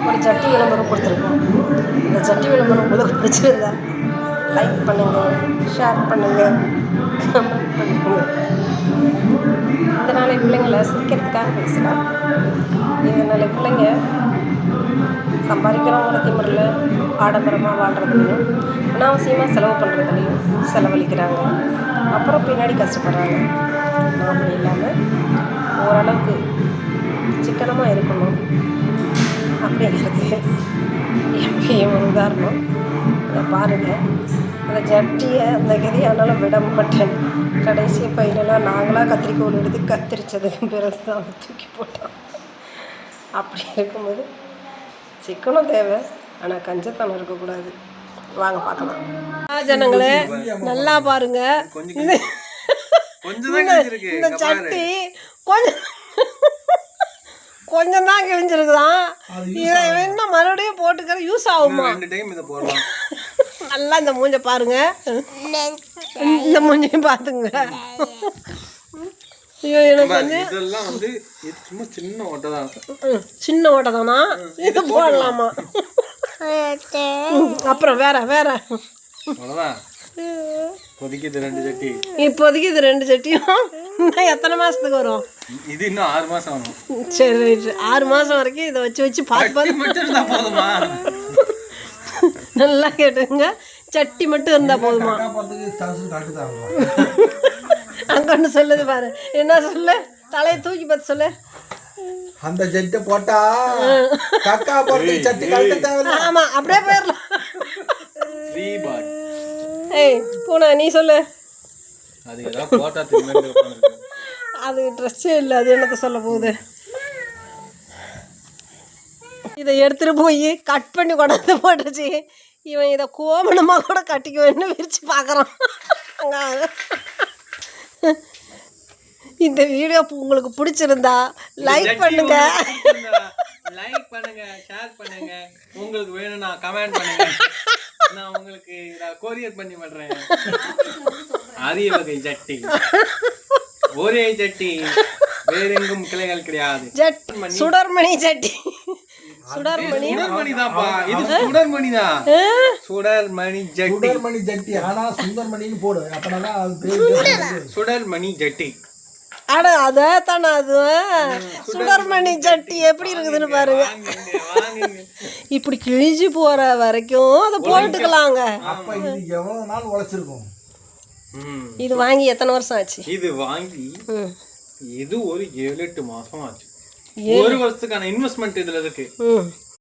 ஒரு சட்டி விளம்பரம் கொடுத்துருக்கோம். இந்த சட்டி விளம்பரம் உங்களுக்கு பிடிச்சிருந்தா லைக் பண்ணுங்கள், ஷேர் பண்ணுங்கள், கமெண்ட் பண்ணுங்கள். இந்த நாளை பிள்ளைங்களை சிரிக்கிறதுக்காக பேசலாம். இந்த நாளை பிள்ளைங்க சம்பாதிக்கிறவங்கள திமிரில் ஆடம்பரமாக வாழ்கிறதுலையும் அனாவசியமாக செலவு பண்ணுறதுலையும் செலவழிக்கிறாங்க. அப்புறம் பின்னாடி கஷ்டப்படுறாங்க. அப்படி இல்லாமல் ஓரளவுக்கு சிக்கனமாக இருக்கணும் அப்படிங்கிறது எப்பயும் ஒரு உதாரணம். அதை பாருங்கள். அந்த ஜட்டியை அந்த கதியானாலும் விட மாட்டேன். கடைசி பையனெல்லாம் நாங்களாக கத்திரிக்கோள் எடுத்து கத்திரிச்சதுக்கு பிறகு தான் தூக்கி போட்டோம். அப்படி இருக்கும்போது சிக்கனம் தேவை, ஆனால் கஞ்சத்தனம் இருக்கக்கூடாது. வாங்க பார்க்கலாம். ஜனங்களே நல்லா பாருங்க. இந்த சட்டி கொஞ்சம் தான் கிழிஞ்சிருக்குதான். இதை இன்னும் மறுபடியும் போட்டுக்கிற யூஸ் ஆகுமா? நல்லா இந்த மூஞ்சை பாருங்க, இந்த மூஞ்சையும் பார்த்துங்க. ஐயோ எனக்கு வந்து சின்ன ஓட்டை தானா? இது போடலாமா? அப்புறம் வேற இப்போதைக்கு இது 2 சட்டியும் இன்னும் எத்தனை மாசத்துக்கு வரும்? இது இன்னும் 6 மாசம் ஆகும். சரி ரைட்டு. 6 மாசம் வரைக்கும் இதை வச்சு பார்த்து நல்லா கேட்டுங்க. சட்டி மட்டும் இருந்தா போதுமா? அங்கன்னு சொல்லுது பாரு. என்ன சொல்லு? தலையை தூக்கி பார்த்து சொல்லு. அந்த ஜெட்டை போட்டா காக்கா போட்டு சட்டி கழட்ட தேவையில்ல. ஆமா, அப்படியே போயிடலாம். ஏய் பூனா, நீ சொல்லு. அது ட்ரெஸ்ஸே இல்லை, அது என்னத்தை சொல்ல போகுது? இதை எடுத்துட்டு போய் கட் பண்ணி கொண்டாந்து போட்டுச்சு. இவன் இதை கோமணமாக கூட கட்டிக்குவேன்னு விரிச்சு பார்க்குறான். இந்த வீடியோ உங்களுக்கு பிடிச்சிருந்தா லைக் பண்ணுங்க, ஷேர் பண்ணுங்க. உங்களுக்கு வேணும்னா கமெண்ட் பண்ணுங்க. நான் உங்களுக்கு கொரியர் பண்ணி பண்றேன். அரிய வகை சட்டி, ஒரே சட்டி, வேறெங்கும் கிளைகள் கிடையாது. சுடர்மணி சட்டி. சுடர்மணி தான்ப்பா, இது சுடர்மணி தான். சுடர்மணி ஜட்டி. ஆனா சுந்தர்மணின்னு போடு, அப்பதான் சுடர்மணி ஜட்டி. அட அதான அது சுடர்மணி சட்டி எப்படி இருக்குதுன்னு பாருங்க. இப்படி கிழிஞ்சு போற வரைக்கும் அதை போட்டுக்கலாங்க. எவ்வளவு நாள் உழைச்சிருக்கும் இது வாங்கி? எத்தனை வருஷம் ஆச்சு இது வாங்கி? இது ஒரு 7-8 மாசம் ஆச்சு. 1 வருஷத்துக்கான இன்வெஸ்ட்மெண்ட் இதுல இருக்கு.